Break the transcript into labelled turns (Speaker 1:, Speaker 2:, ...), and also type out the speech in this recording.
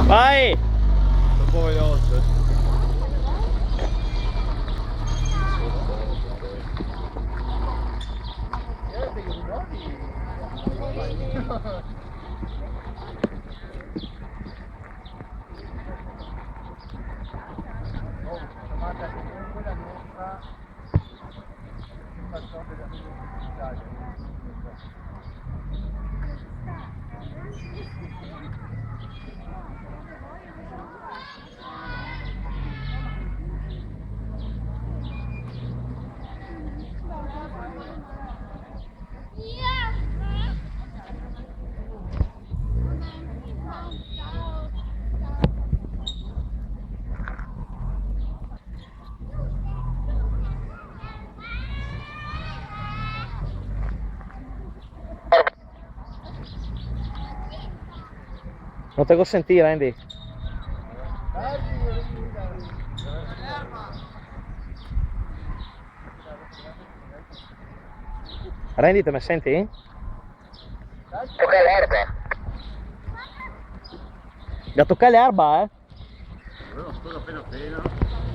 Speaker 1: Vai!
Speaker 2: Un po' veloce.
Speaker 1: Non te lo sentire, Andy. Randy, te mi senti?
Speaker 3: Tocca l'erba.
Speaker 1: Da toccare l'erba, eh?
Speaker 2: Sto appena appena.